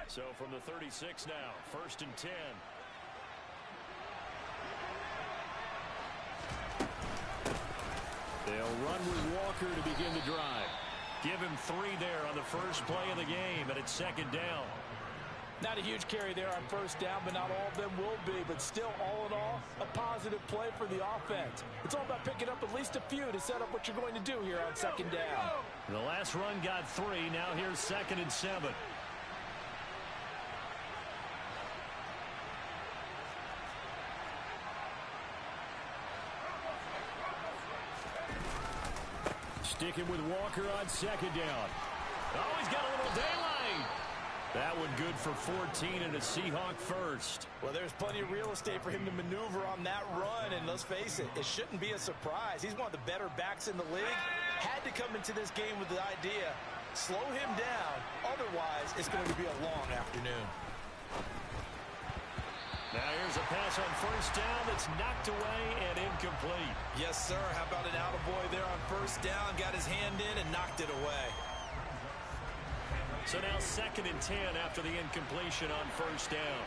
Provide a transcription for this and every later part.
So from the 36 now, 1st and 10. They'll run with Walker to begin the drive. Give him 3 there on the first play of the game, and it's 2nd down. Not a huge carry there on 1st down, but not all of them will be. But still, all in all, a positive play for the offense. It's all about picking up at least a few to set up what you're going to do here on 2nd down. The last run got 3. Now here's 2nd and 7. Sticking with Walker on 2nd down. Oh, he's got a little daylight. That one good for 14 and a Seahawk first. Well, there's plenty of real estate for him to maneuver on that run, and let's face it, it shouldn't be a surprise. He's one of the better backs in the league. Had to come into this game with the idea, slow him down, otherwise it's going to be a long afternoon. Now here's a pass on 1st down that's knocked away and incomplete. Yes, sir. How about an attaboy there on 1st down? Got his hand in and knocked it away. So now 2nd and 10 after the incompletion on 1st down.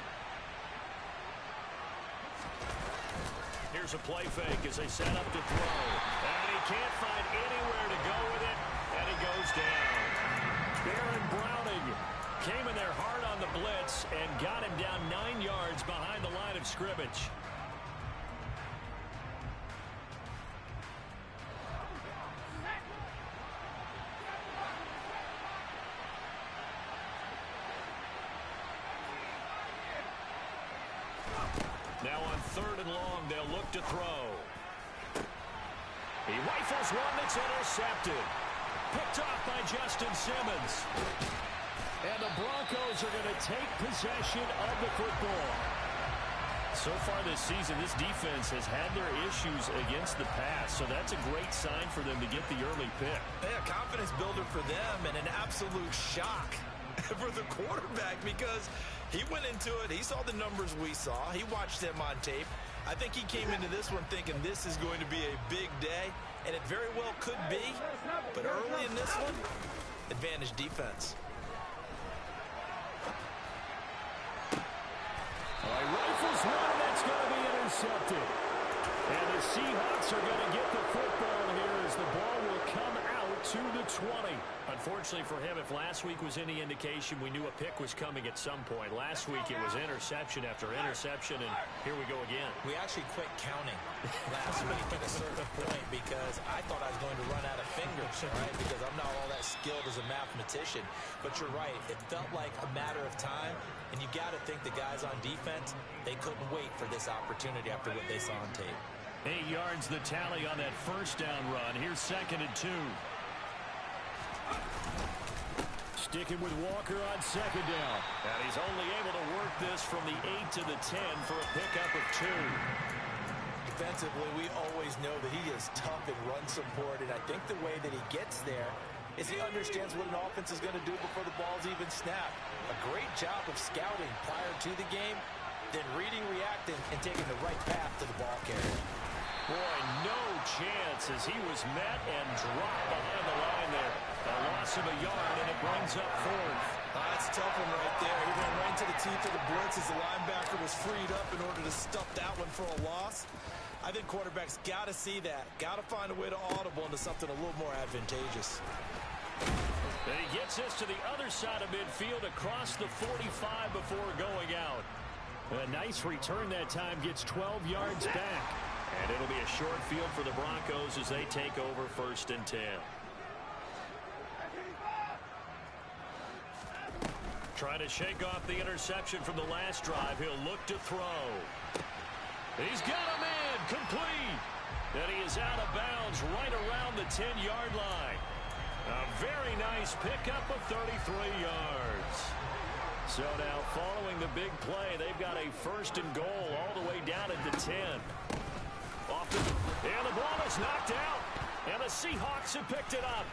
Here's a play fake as they set up to throw. And he can't find anywhere to go with it, and he goes down. Baron Browning came in there hard on the blitz and got him down 9 yards behind the line of scrimmage. Now on 3rd and long, they'll look to throw. He rifles one that's intercepted. Picked off by Justin Simmons. And the Broncos are going to take possession of the football. So far this season, this defense has had their issues against the pass, so that's a great sign for them to get the early pick. Yeah, confidence builder for them and an absolute shock for the quarterback because he went into it. He saw the numbers we saw. He watched them on tape. I think he came into this one thinking this is going to be a big day, and it very well could be. But early in this one, advantage defense. He rifles one that's going to be intercepted. And the Seahawks are going to get the football here as the ball will come out to the 20. Unfortunately for him, if last week was any indication, we knew a pick was coming at some point. Last week it was interception after interception, and here we go again. We actually quit counting last week at a certain point because I thought I was going to run out of fingers, right? Because I'm not all that skilled as a mathematician. But you're right. It felt like a matter of time, and you got to think the guys on defense, they couldn't wait for this opportunity after what they saw on tape. 8 yards the tally on that 1st down run. Here's 2nd and 2. Sticking with Walker on 2nd down. And he's only able to work this from the 8 to the 10 for a pickup of 2. Defensively, we always know that he is tough in run support, and I think the way that he gets there is he understands what an offense is going to do before the ball's even snapped. A great job of scouting prior to the game, then reading, reacting, and taking the right path to the ball carrier. Boy, no chance as he was met and dropped behind the line there. A loss of a yard, and it brings up 4th. That's a tough one right there. He ran right into the teeth of the blitz as the linebacker was freed up in order to stuff that one for a loss. I think quarterbacks got to see that. Got to find a way to audible into something a little more advantageous. And he gets this to the other side of midfield across the 45 before going out. A nice return that time, gets 12 yards back. And it'll be a short field for the Broncos as they take over 1st and 10. Trying to shake off the interception from the last drive. He'll look to throw. He's got a man complete. And he is out of bounds right around the 10-yard line. A very nice pickup of 33 yards. So now following the big play, they've got a 1st and goal all the way down at the 10. And the ball is knocked out. And the Seahawks have picked it up.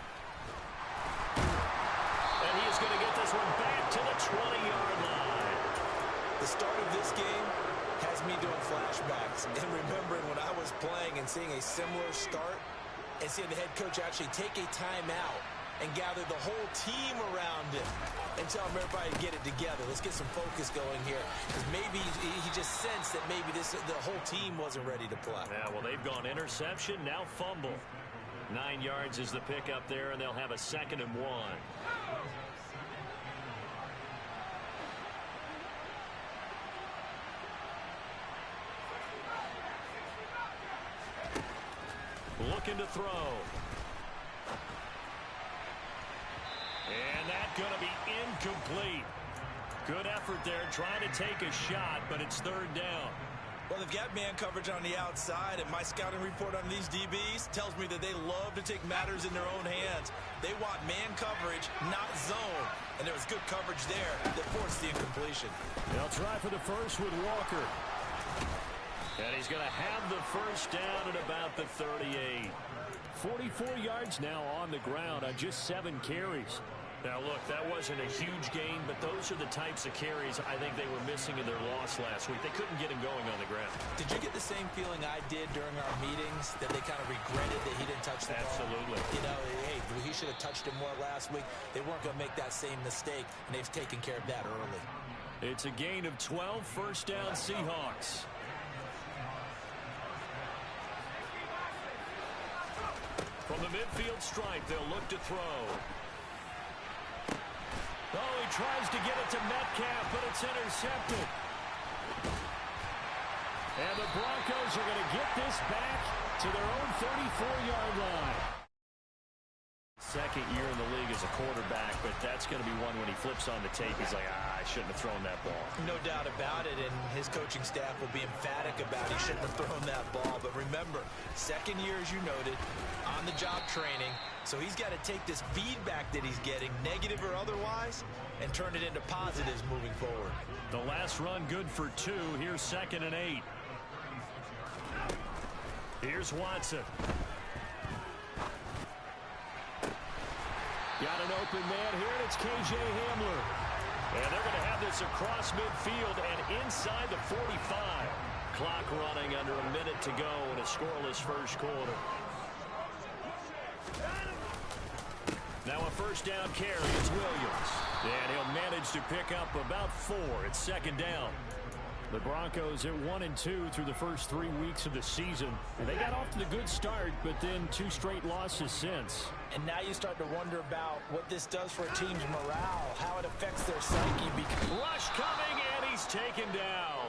And he is going to get this one back to the 20-yard line. The start of this game has me doing flashbacks and remembering when I was playing and seeing a similar start and seeing the head coach actually take a timeout and gather the whole team around him and tell him everybody to get it together. Let's get some focus going here, because maybe he just sensed that maybe the whole team wasn't ready to play. Yeah, well, they've gone interception, now fumble. 9 yards is the pickup there, and they'll have a 2nd and 1. Looking to throw. And that's going to be incomplete. Good effort there, trying to take a shot, but it's 3rd down. Well, they've got man coverage on the outside, and my scouting report on these DBs tells me that they love to take matters in their own hands. They want man coverage, not zone. And there was good coverage there that forced the incompletion. They'll try for the first with Walker. And he's going to have the first down at about the 38. 44 yards now on the ground on just 7 carries. Now, look, that wasn't a huge gain, but those are the types of carries I think they were missing in their loss last week. They couldn't get him going on the ground. Did you get the same feeling I did during our meetings, that they kind of regretted that he didn't touch the ball? Absolutely. You know, hey, he should have touched him more last week. They weren't going to make that same mistake, and they've taken care of that early. It's a gain of 12, first down Seahawks. From the midfield stripe, they'll look to throw. Oh, he tries to get it to Metcalf, but it's intercepted. And the Broncos are going to get this back to their own 34-yard line. 2nd year in the league as a quarterback, but that's going to be one when he flips on the tape. He's like, I shouldn't have thrown that ball. No doubt about it, and his coaching staff will be emphatic about he shouldn't have thrown that ball. But remember, 2nd year, as you noted, on-the-job training. So he's got to take this feedback that he's getting, negative or otherwise, and turn it into positives moving forward. The last run good for 2. Here's 2nd and 8. Here's Watson. Got an open man here, and it's K.J. Hamler. And they're going to have this across midfield and inside the 45. Clock running under a minute to go in a scoreless first quarter. Now a first down carry. It's Williams. And he'll manage to pick up about 4. It's 2nd down. The Broncos at 1-2 through the first 3 weeks of the season. And they got off to the good start, but then 2 straight losses since. And now you start to wonder about what this does for a team's morale, how it affects their psyche. Rush coming, and he's taken down.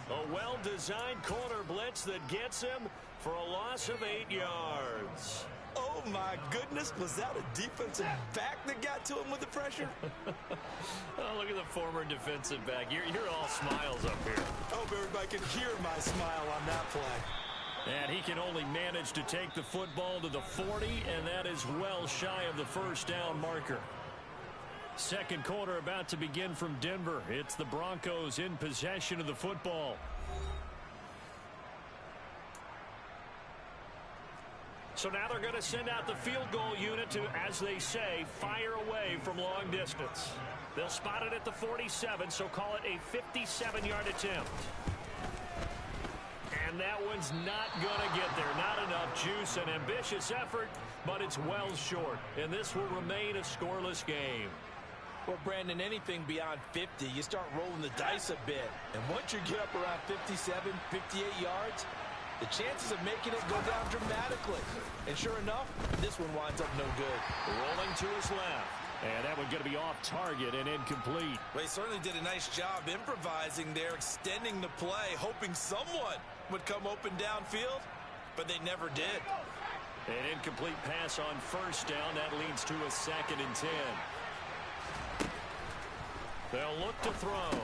A well-designed corner blitz that gets him for a loss of 8 yards. Oh, my goodness. Was that a defensive back that got to him with the pressure? Oh, look at the former defensive back. You're all smiles up here. I hope everybody can hear my smile on that play. And he can only manage to take the football to the 40, and that is well shy of the first down marker. 2nd quarter about to begin from Denver. It's the Broncos in possession of the football. So now they're going to send out the field goal unit to, as they say, fire away from long distance. They'll spot it at the 47, so call it a 57-yard attempt. And that one's not going to get there. Not enough juice. An ambitious effort, but it's well short. And this will remain a scoreless game. Well, Brandon, anything beyond 50, you start rolling the dice a bit. And once you get up around 57, 58 yards, the chances of making it go down dramatically. And sure enough, this one winds up no good. Rolling to his left. And that one's going to be off target and incomplete. Well, he certainly did a nice job improvising there, extending the play, hoping someone would come open downfield, but they never did. An incomplete pass on first down. That leads to a 2nd and 10. They'll look to throw.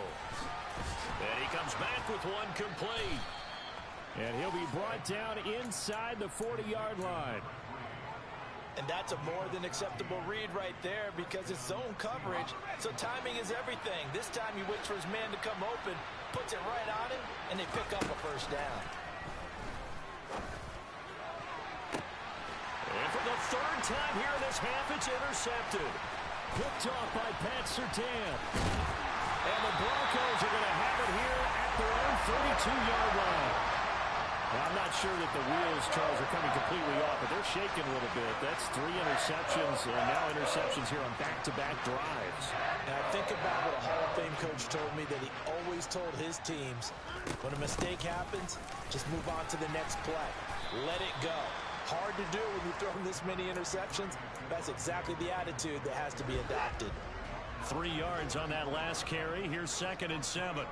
And he comes back with one complete. And he'll be brought down inside the 40-yard line. And that's a more than acceptable read right there, because it's zone coverage, so timing is everything. This time he waits for his man to come open, puts it right on him, and they pick up a first down. And for the 3rd time here in this half, it's intercepted. Picked off by Pat Surtain. And the Broncos are going to have it here at their own 32-yard line. Well, I'm not sure that the wheels, Charles, are coming completely off, but they're shaking a little bit. That's 3 interceptions, and now interceptions here on back-to-back drives. Now, think about what a Hall of Fame coach told me, that he always told his teams, when a mistake happens, just move on to the next play. Let it go. Hard to do when you throw this many interceptions. That's exactly the attitude that has to be adopted. 3 yards on that last carry. Here's 2nd and 7.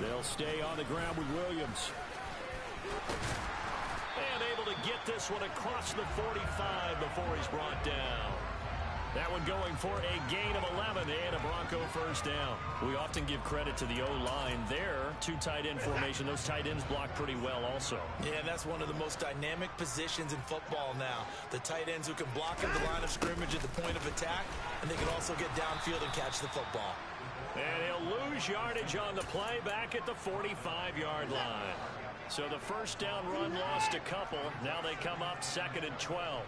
They'll stay on the ground with Williams. And able to get this one across the 45 before he's brought down. That one going for a gain of 11 and a Bronco first down. We often give credit to the O-line there. 2 tight end formation. Those tight ends block pretty well also. Yeah, and that's one of the most dynamic positions in football now. The tight ends who can block at the line of scrimmage at the point of attack, and they can also get downfield and catch the football. And he'll lose yardage on the play back at the 45-yard line. So the first down run lost a couple. Now they come up 2nd and 12.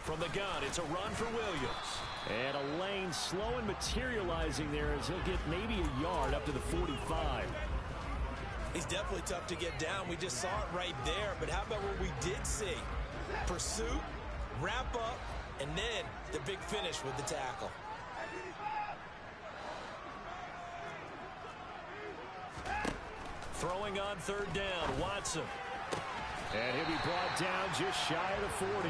From the gun, it's a run for Williams. And a lane slow and materializing there as he'll get maybe a yard up to the 45. He's definitely tough to get down. We just saw it right there. But how about what we did see? Pursuit, wrap up, and then the big finish with the tackle. Throwing on 3rd down, Watson. And he'll be brought down just shy of the 40.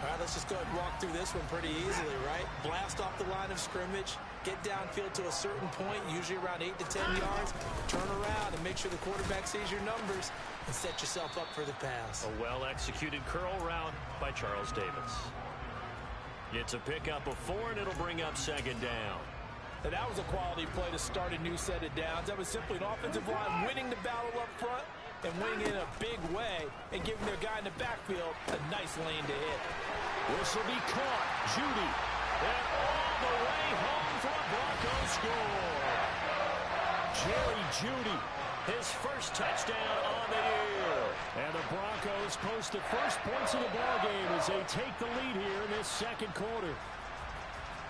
All right, let's just go ahead and walk through this one pretty easily, right? Blast off the line of scrimmage, get downfield to a certain point, usually around 8 to 10 yards, turn around and make sure the quarterback sees your numbers and set yourself up for the pass. A well-executed curl route by Charles Davis. It's a pickup of 4, and it'll bring up 2nd down. And that was a quality play to start a new set of downs. That was simply an offensive line winning the battle up front and winning in a big way and giving their guy in the backfield a nice lane to hit. This will be caught. Judy. And all the way home for a Broncos score. Jerry Judy, his first touchdown on the year. And the Broncos post the first points of the ballgame as they take the lead here in this 2nd quarter.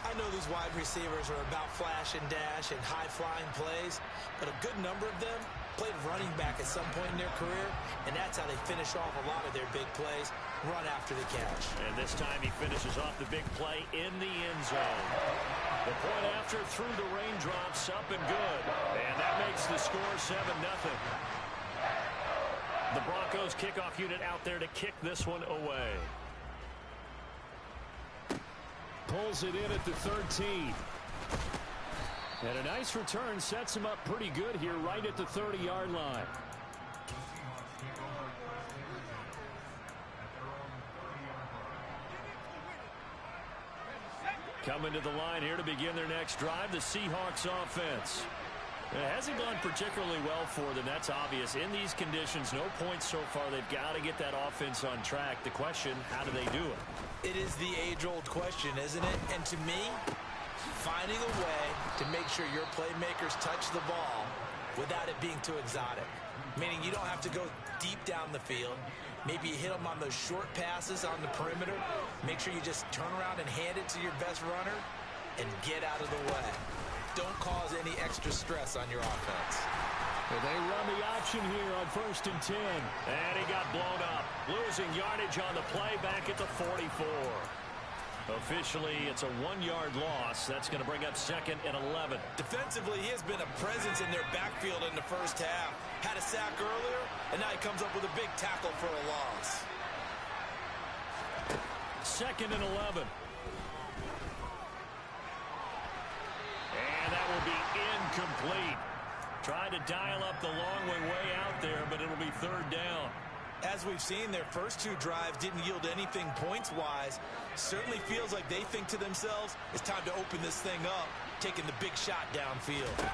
I know these wide receivers are about flash and dash and high-flying plays, but a good number of them played running back at some point in their career, and that's how they finish off a lot of their big plays, run after the catch. And this time he finishes off the big play in the end zone. The point after through the raindrops, up and good. And that makes the score 7-0. The Broncos kickoff unit out there to kick this one away. Pulls it in at the 13. And a nice return sets him up pretty good here right at the 30-yard line. Coming to the line here to begin their next drive, the Seahawks offense. It hasn't gone particularly well for them, that's obvious. In these conditions, no points so far. They've got to get that offense on track. The question, how do they do it? It is the age-old question, isn't it? And to me, finding a way to make sure your playmakers touch the ball without it being too exotic. Meaning you don't have to go deep down the field. Maybe you hit them on those short passes on the perimeter. Make sure you just turn around and hand it to your best runner and get out of the way. Don't cause any extra stress on your offense. And they run the option here on 1st and 10. And he got blown up. Losing yardage on the play back at the 44. Officially, it's a 1-yard loss. That's going to bring up 2nd and 11. Defensively, he has been a presence in their backfield in the first half. Had a sack earlier, and now he comes up with a big tackle for a loss. 2nd and 11. And that will be incomplete. Tried to dial up the long way out there, but it'll be 3rd down. As we've seen, their first 2 drives didn't yield anything points-wise. Certainly feels like they think to themselves, it's time to open this thing up, taking the big shot downfield.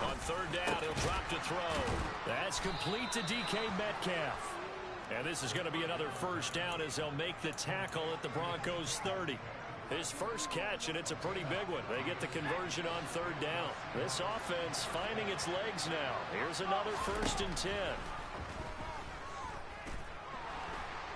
On 3rd down, he'll drop to throw. That's complete to DK Metcalf. And this is going to be another first down as they'll make the tackle at the Broncos 30. His first catch, and it's a pretty big one. They get the conversion on 3rd down. This offense finding its legs now. Here's another 1st and 10.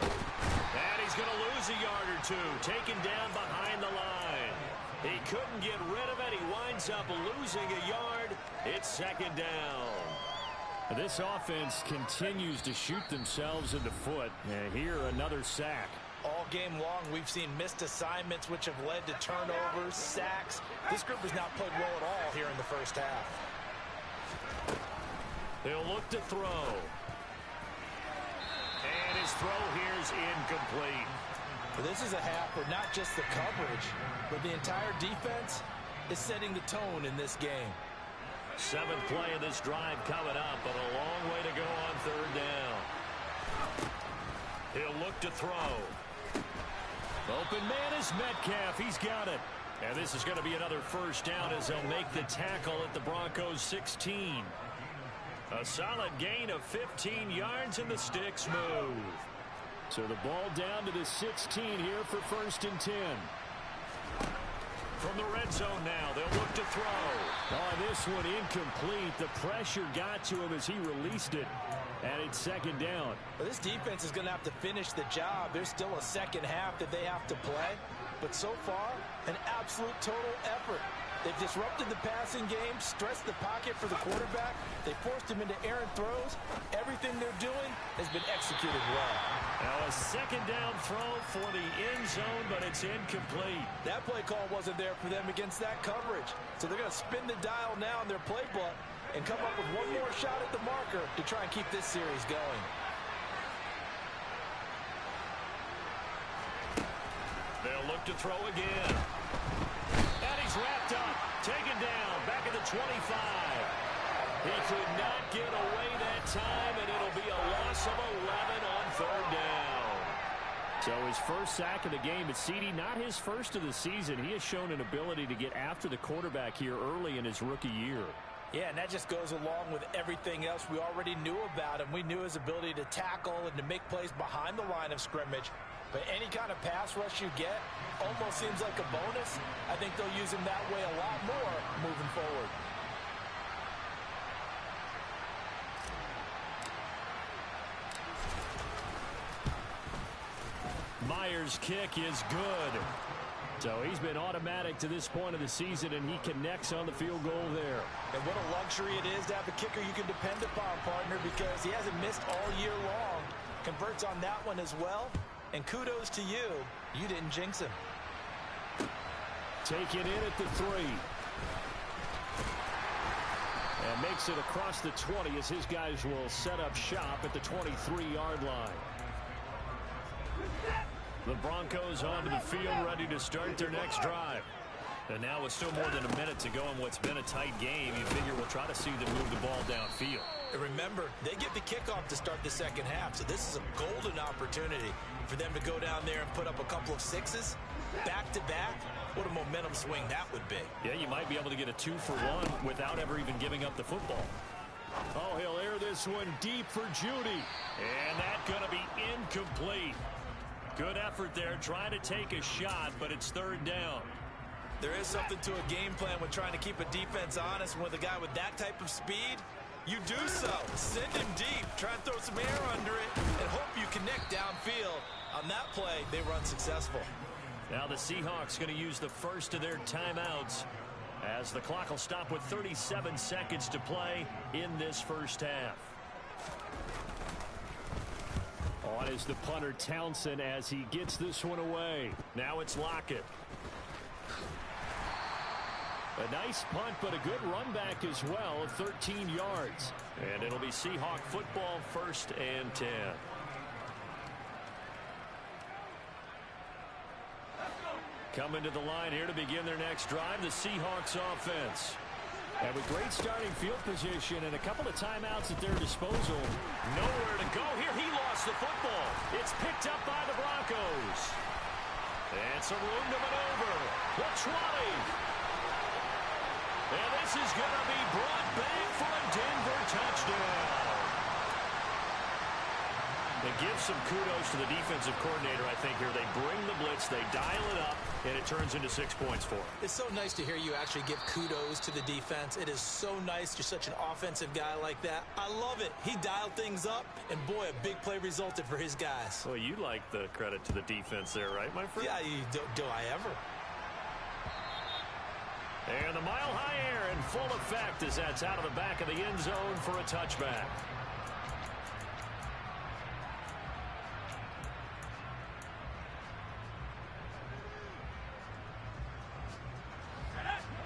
And he's going to lose a yard or 2. Taken down behind the line. He couldn't get rid of it. He winds up losing a yard. It's second down. This offense continues to shoot themselves in the foot. And here, another sack. All game long, we've seen missed assignments, which have led to turnovers, sacks. This group has not played well at all here in the first half. He'll look to throw. And his throw here is incomplete. This is a half where not just the coverage, but the entire defense is setting the tone in this game. Seventh play of this drive coming up, but a long way to go on third down. He'll look to throw. Open man is Metcalf. He's got it. And this is going to be another first down as they'll make the tackle at the Broncos 16. A solid gain of 15 yards and the sticks move. So the ball down to the 16 here for 1st and 10. From the red zone now, they'll look to throw. Oh, this one incomplete. The pressure got to him as he released it. And it's second down. Well, this defense is going to have to finish the job. There's still a second half that they have to play. But so far, an absolute total effort. They've disrupted the passing game, stressed the pocket for the quarterback. They forced him into errant throws. Everything they're doing has been executed well. Now a second down throw for the end zone, but it's incomplete. That play call wasn't there for them against that coverage. So they're going to spin the dial now in their playbook and come up with one more shot at the marker to try and keep this series going. They'll look to throw again. And he's wrapped up, taken down, back at the 25. He could not get away that time, and it'll be a loss of 11 on third down. So his first sack of the game at CD, not his first of the season. He has shown an ability to get after the quarterback here early in his rookie year. Yeah, and that just goes along with everything else we already knew about him. We knew his ability to tackle and to make plays behind the line of scrimmage. But any kind of pass rush you get almost seems like a bonus. I think they'll use him that way a lot more moving forward. Myers' kick is good. So he's been automatic to this point of the season, and he connects on the field goal there. And what a luxury it is to have a kicker you can depend upon, partner, because he hasn't missed all year long. Converts on that one as well. And kudos to you. You didn't jinx him. Taken in at the 3. And makes it across the 20 as his guys will set up shop at the 23-yard line. The Broncos onto the field, ready to start their next drive. And now with still more than a minute to go in what's been a tight game, you figure we'll try to see them move the ball downfield. And remember, they get the kickoff to start the second half, so this is a golden opportunity for them to go down there and put up a couple of sixes back-to-back. What a momentum swing that would be. Yeah, you might be able to get a 2-for-1 without ever even giving up the football. Oh, he'll air this one deep for Judy. And that's going to be incomplete. Good effort there, trying to take a shot, but it's third down. There is something to a game plan when trying to keep a defense honest. With a guy with that type of speed, you do so. Send him deep, try and throw some air under it, and hope you connect downfield. On that play, they were unsuccessful. Now the Seahawks going to use the first of their timeouts as the clock will stop with 37 seconds to play in this first half. On is the punter Townsend as he gets this one away. Now it's Lockett. A nice punt, but a good run back as well of 13 yards. And it'll be Seahawk football, 1st and 10. Coming to the line here to begin their next drive, the Seahawks offense. And with great starting field position and a couple of timeouts at their disposal. Nowhere to go here. He lost the football. It's picked up by the Broncos. And some room to maneuver. The 20. And this is going to be brought back for a Denver touchdown. They give some kudos to the defensive coordinator, I think, here. They bring the blitz, they dial it up, and it turns into 6 points for them. It's so nice to hear you actually give kudos to the defense. It is so nice. You're such an offensive guy like that. I love it. He dialed things up, and boy, a big play resulted for his guys. Well, you like the credit to the defense there, right, my friend? Yeah, do I ever? And the mile-high air in full effect as that's out of the back of the end zone for a touchback.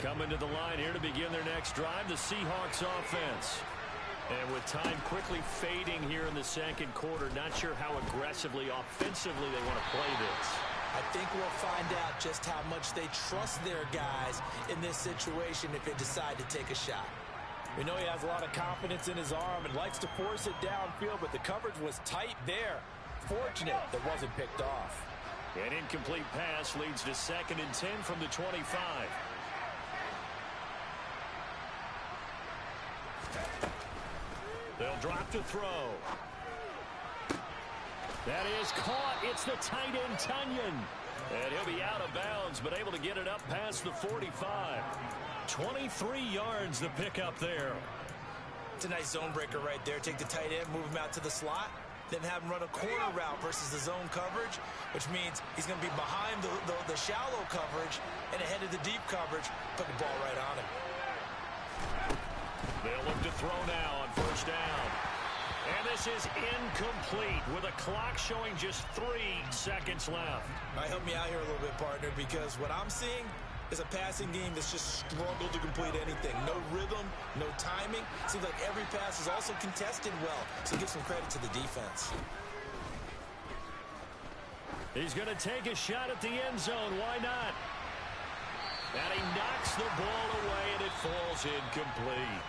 Coming to the line here to begin their next drive, the Seahawks offense. And with time quickly fading here in the second quarter, not sure how aggressively, offensively they want to play this. I think we'll find out just how much they trust their guys in this situation if they decide to take a shot. We know he has a lot of confidence in his arm and likes to force it downfield, but the coverage was tight there. Fortunate that wasn't picked off. An incomplete pass leads to 2nd and 10 from the 25. They'll drop to throw. That is caught. It's the tight end, Tunyon. And he'll be out of bounds, but able to get it up past the 45. 23 yards the pickup there. It's a nice zone breaker right there. Take the tight end, move him out to the slot, then have him run a corner route versus the zone coverage, which means he's going to be behind the shallow coverage and ahead of the deep coverage. Put the ball right on him. They'll look to throw now on first down. And this is incomplete with a clock showing just 3 seconds left. All right, help me out here a little bit, partner, because what I'm seeing is a passing game that's just struggled to complete anything. No rhythm, no timing. Seems like every pass is also contested well, so give some credit to the defense. He's going to take a shot at the end zone. Why not? And he knocks the ball away, and it falls incomplete.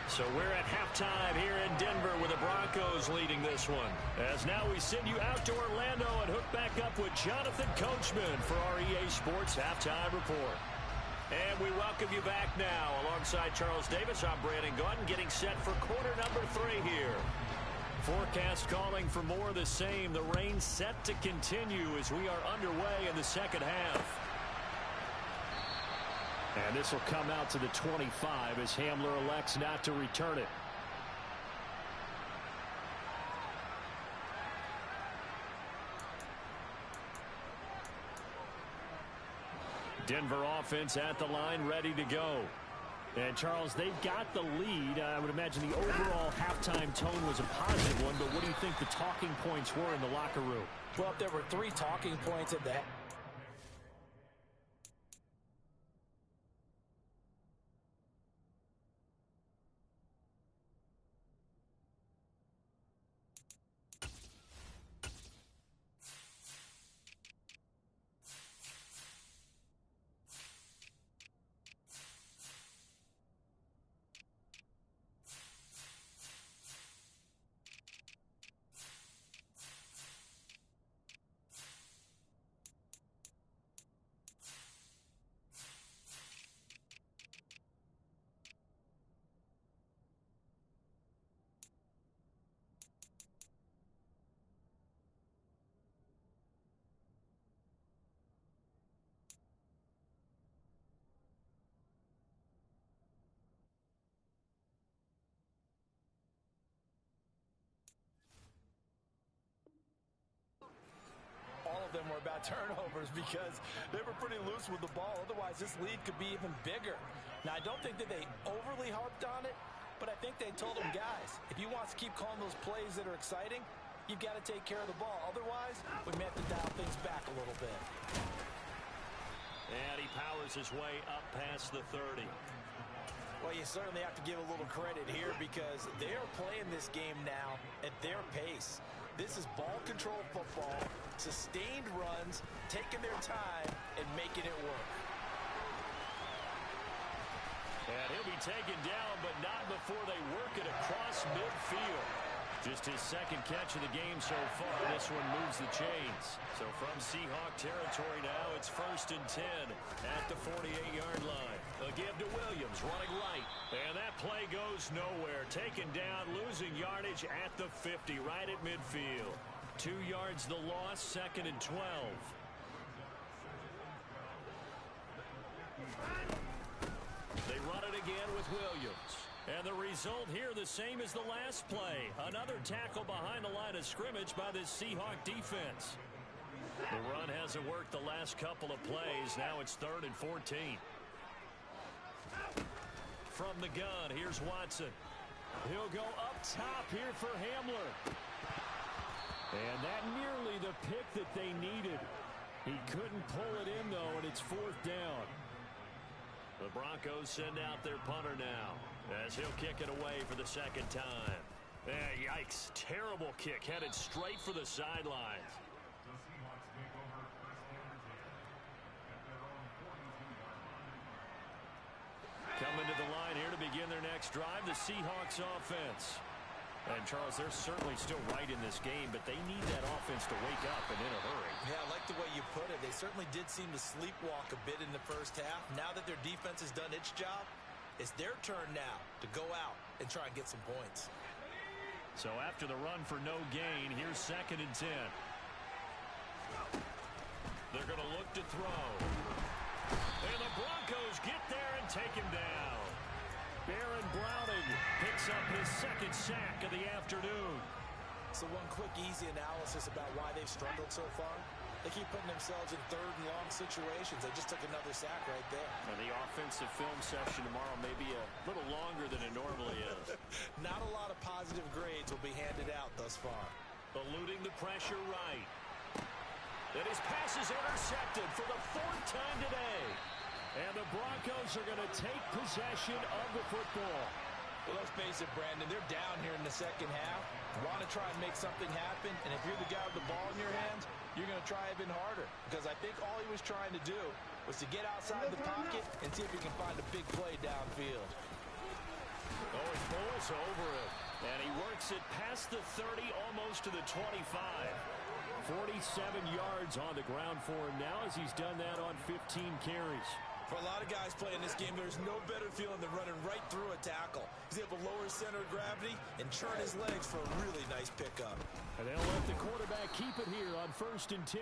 So we're at halftime here in Denver with the Broncos leading this one. As now we send you out to Orlando and hook back up with Jonathan Coachman for our EA Sports Halftime Report. And we welcome you back now. Alongside Charles Davis, I'm Brandon Gaudin getting set for quarter number 3 here. Forecast calling for more of the same. The rain set to continue as we are underway in the second half. And this will come out to the 25 as Hamler elects not to return it. Denver offense at the line, ready to go. And, Charles, they've got the lead. I would imagine the overall halftime tone was a positive one, but what do you think the talking points were in the locker room? Well, there were 3 talking points at that. Them were about turnovers because they were pretty loose with the ball. Otherwise, this lead could be even bigger. Now, I don't think that they overly harped on it, but I think they told them, guys, if you want to keep calling those plays that are exciting, you've got to take care of the ball. Otherwise, we may have to dial things back a little bit. And he powers his way up past the 30. Well, you certainly have to give a little credit here because they are playing this game now at their pace. This is ball control football, sustained runs, taking their time, and making it work. And he'll be taken down, but not before they work it across midfield. Just his second catch of the game so far. This one moves the chains. So from Seahawk territory now, it's 1st and 10 at the 48-yard line. A give to Williams, running right. And that play goes nowhere. Taken down, losing yardage at the 50, right at midfield. 2 yards the loss, 2nd and 12. They run it again with Williams. And the result here the same as the last play. Another tackle behind the line of scrimmage by this Seahawk defense. The run hasn't worked the last couple of plays. Now it's 3rd and 14. from the gun. Here's Watson. He'll go up top here for Hamler. And that nearly the pick that they needed. He couldn't pull it in, though, and it's 4th down. The Broncos send out their punter now as he'll kick it away for the 2nd time. Yikes. Terrible kick headed straight for the sidelines. Coming to the line here to begin their next drive, the Seahawks offense. And, Charles, they're certainly still right in this game, but they need that offense to wake up and in a hurry. Yeah, I like the way you put it. They certainly did seem to sleepwalk a bit in the first half. Now that their defense has done its job, it's their turn now to go out and try and get some points. So after the run for no gain, here's 2nd and 10. They're going to look to throw. And the Broncos get there and take him down. Baron Browning picks up his 2nd sack of the afternoon. So one quick, easy analysis about why they've struggled so far. They keep putting themselves in 3rd and long situations. They just took another sack right there. And the offensive film session tomorrow may be a little longer than it normally is. Not a lot of positive grades will be handed out thus far. Eluding the pressure right. And his pass is intercepted for the 4th time today. And the Broncos are going to take possession of the football. Well, let's face it, Brandon, they're down here in the 2nd half. Want to try and make something happen, and if you're the guy with the ball in your hands, you're going to try even harder. Because I think all he was trying to do was to get outside the pocket and see if he can find a big play downfield. Oh, he bowls over it. And he works it past the 30, almost to the 25. 47 yards on the ground for him now as he's done that on 15 carries. For a lot of guys playing this game, there's no better feeling than running right through a tackle. He's able to lower his center of gravity and churn his legs for a really nice pickup. And they'll let the quarterback keep it here on 1st and 10.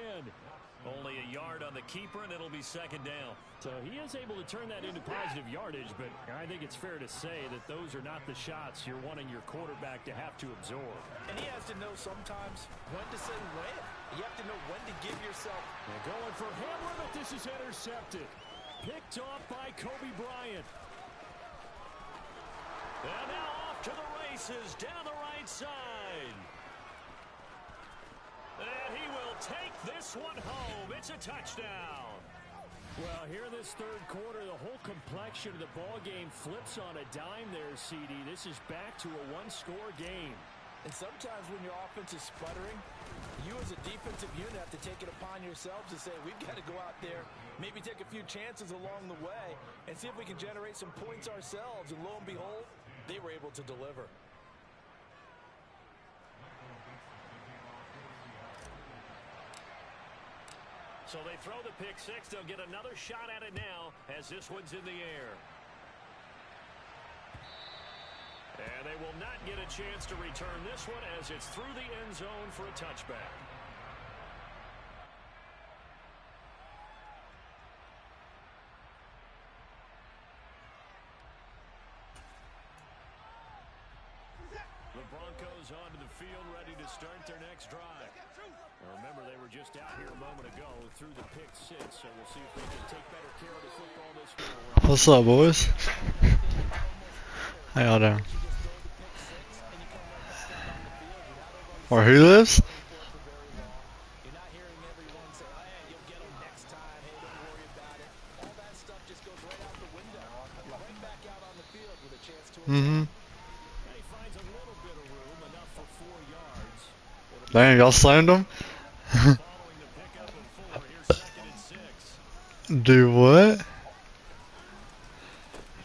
Only a yard on the keeper, and it'll be 2nd down. So he is able to turn that into positive yardage, but I think it's fair to say that those are not the shots you're wanting your quarterback to have to absorb. And he has to know sometimes when to say when. You have to know when to give yourself. They're going for Hamler, but this is intercepted. Picked off by Kobe Bryant. And now off to the races down the right side. And he will take this one home. It's a touchdown. Well, here in this 3rd quarter, the whole complexion of the ball game flips on a dime there, CD. This is back to a 1-score game. And sometimes when your offense is sputtering, you as a defensive unit have to take it upon yourselves to say, we've got to go out there, maybe take a few chances along the way, and see if we can generate some points ourselves. And lo and behold, they were able to deliver. So they throw the pick 6. They'll get another shot at it now as this one's in the air. And they will not get a chance to return this one as it's through the end zone for a touchback. The Broncos onto the field, ready to start their next drive. Now remember, they were just out here a moment ago through the pick 6, so we'll see if they can take better care of the football this week. What's up, boys? How y'all doing? Or who lives? Mm-hmm. Damn, y'all slammed him? Do what?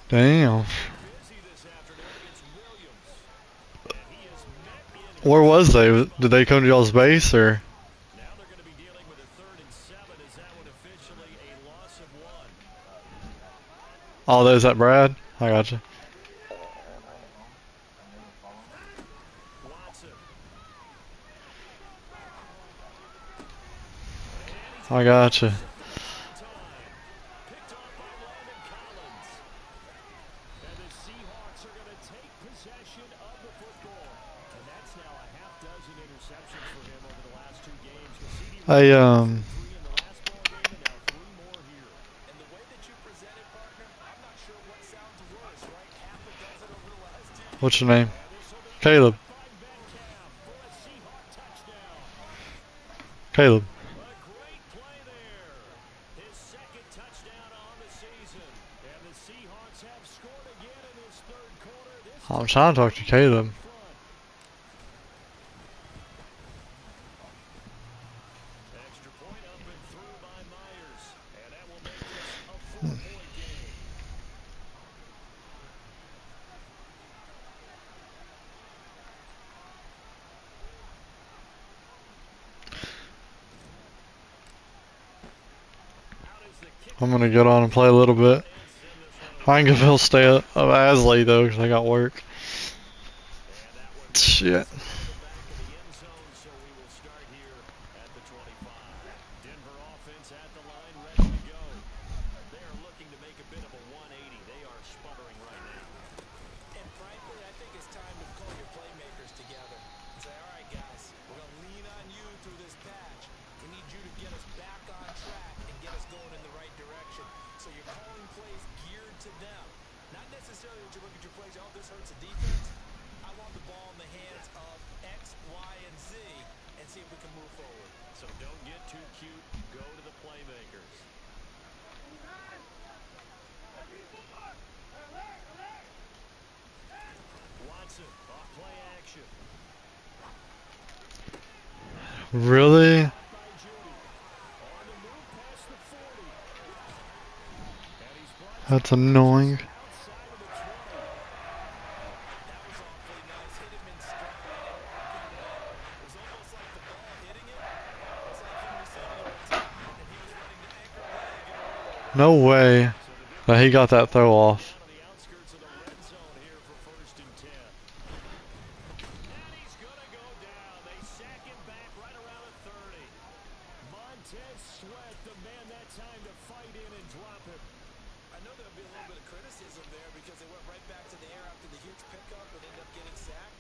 Damn. Where was they? Did they come to y'all's base or? Now they're going to be dealing with a 3rd and 7 as that one officially a loss of 1. Oh, there's that Brad? I gotcha. I gotcha. Picked off by Landon Collins. And the Seahawks are going to take possession of the football. And that's now a half dozen interceptions for him over the last 2 games. 3 in the last ball game and now 3 more here. And the way that you present it, partner, I'm not sure what sounds worse, right? What's your name? Caleb. Caleb. A great play there. His second touchdown on the season. And the Seahawks have scored again in this third quarter. This I'm trying to talk to Caleb. extra point up and through by Myers. And that will make this a 4-point game. I'm gonna get on and play a little bit. I ain't gonna stay up as late though, cause I got work. Shit. Back in the end zone, so we will start here at the 25. Denver offense at the line, ready to go. They are looking to make a bit of a 180. They are sputtering right now. And frankly, I think it's time to call your playmakers together and say, all right, guys, we're going to lean on you through this patch. We need you to get us back on track and get us going in the right direction. So you're calling plays geared to them. Not necessarily that you look at your plays, oh, this hurts the defense. I want the ball in the hands of X, Y, and Z and see if we can move forward. So don't get too cute. Go to the playmakers. Watson, off play action. Really? By Judy. On the move past the 40. And he's brought That's annoying. outside of the 20. That was awfully nice. Hit him in stride. It was almost like the ball hitting him. It's like him receiving a baton, and he was running the anchor leg. No way that he got that throw off. On the outskirts of the red zone here for 1st and 10. And he's going to go down. They sack him back right around the 30. Montez Sweat, the man that time to fight in and drop him. I know there'll be a little bit of criticism there because they went right back to the air after the huge pickup and ended up getting sacked.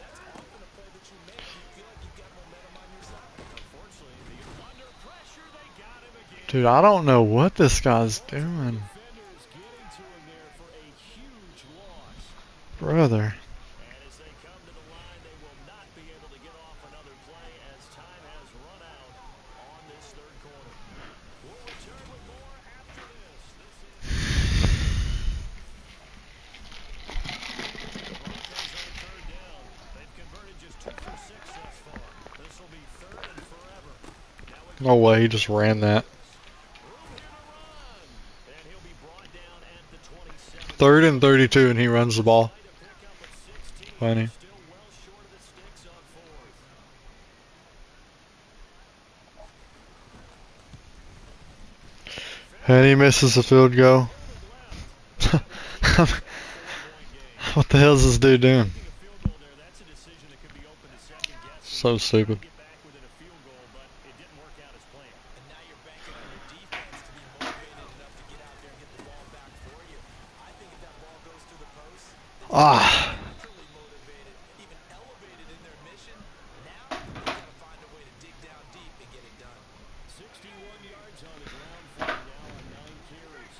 That's often a play that you make. You feel like you've got momentum on your side. Unfortunately, under pressure, they got him again. Dude, I don't know what this guy's doing. Defenders getting to him there for a huge loss. Brother. And as they come to the line, they will not be able to get off another play as time has run out on this third quarter. We'll return with more after this. The Broncos on third down. They've converted just 2 for 6 thus far. This will be third and forever. Now we No way, he just ran that. room here to run. And he'll be brought down at the 27. 3rd and 32 and he runs the ball. Try to pick up at 16. Funny. Still well short of the sticks on 4th. And he misses the field goal. What the hell is this dude doing? A field goal there, that's a decision that could be open to second guess. So stupid. Get back within a field goal, but it didn't work out as planned. And now you're banking on your defense to be motivated enough to get out there and get the ball back for you. I think if that ball goes through the post, Ah. naturally motivated, even elevated in their mission. Now they've got to find a way to dig down deep and get it done. 61 yards on the ground for him now on 9 carries.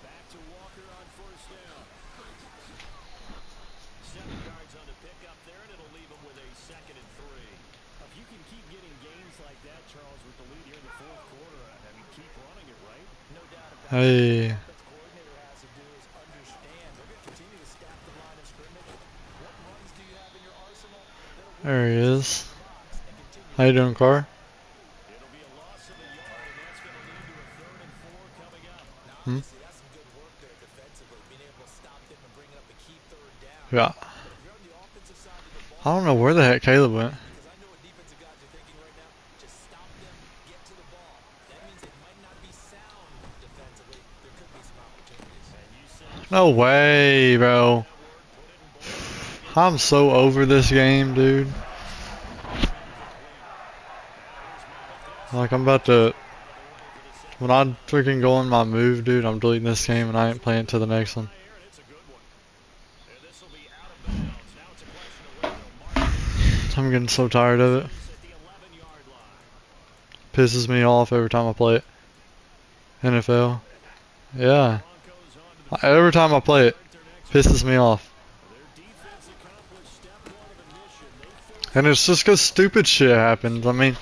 Back to Walker on 1st down. 7 yards on the pickup there, and it'll leave him with a 2nd and 3. If you can keep getting gains like that, Charles, with the lead here in the 4th quarter, I mean, keep running it, right? No doubt about it. Hey. What the coordinator has to do is understand they're going to continue to stack the line of scrimmage. What runs do you have in your arsenal that'll There he is. box and continue How you doing, Car? It'll be a loss of a yard, and that's going to lead to a 3rd and 4 coming up. Now, Hmm? obviously, that's some good work there defensively, being able to stop them and bring up a key 3rd down. Yeah. But if you're on the offensive side of the ball, I don't know where the heck Caleb went. because I know what defensive guys are thinking right now, just stop them, get to the ball. That means it might not be sound defensively. There could be some opportunities. And you said No way, bro. I'm so over this game, dude. Like, I'm about to... When I freaking go on my move, dude, I'm deleting this game and I ain't playing to the next one. here, and it's a good one. And this will be out of bounds. Now it's a question of whether they'll mark it I'm getting so tired of it. at the 11-yard line. Pisses me off every time I play it. NFL. Yeah. Broncos onto the Every time I play it, pisses me off. And it's just because stupid shit happens. I mean,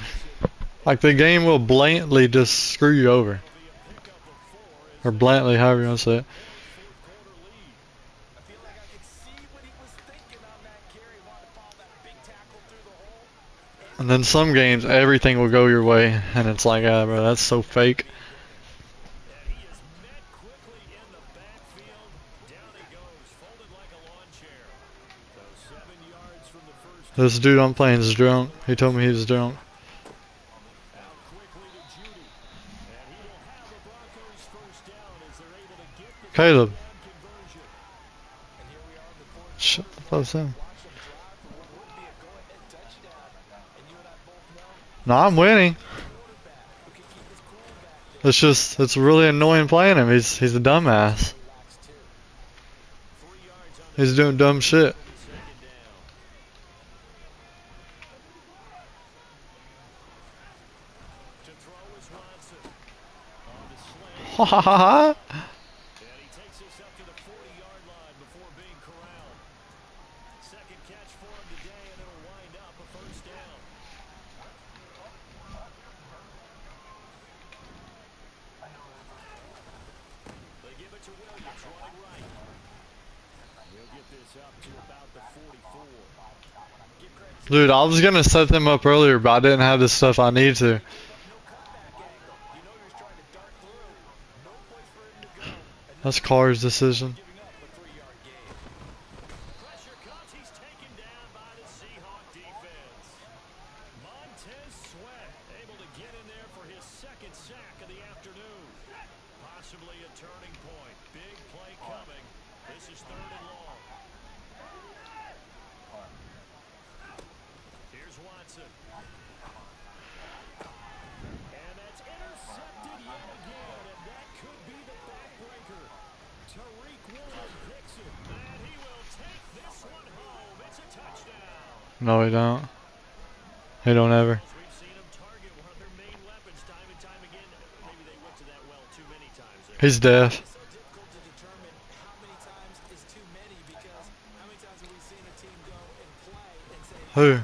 like the game will blatantly just screw you over. Or blatantly, however you want to say it. And then some games, everything will go your way. And it's like, ah, bro, that's so fake. This dude I'm playing is drunk. He told me he was drunk. Caleb. Shut the fuck up. No, I'm winning. It's really annoying playing him. He's a dumbass. He's doing dumb shit. Ha ha ha ha. Dude, I was gonna set them up earlier, but I didn't have the stuff I need to. That's Carr's decision. No, he don't. He don't ever. He's deaf. Who?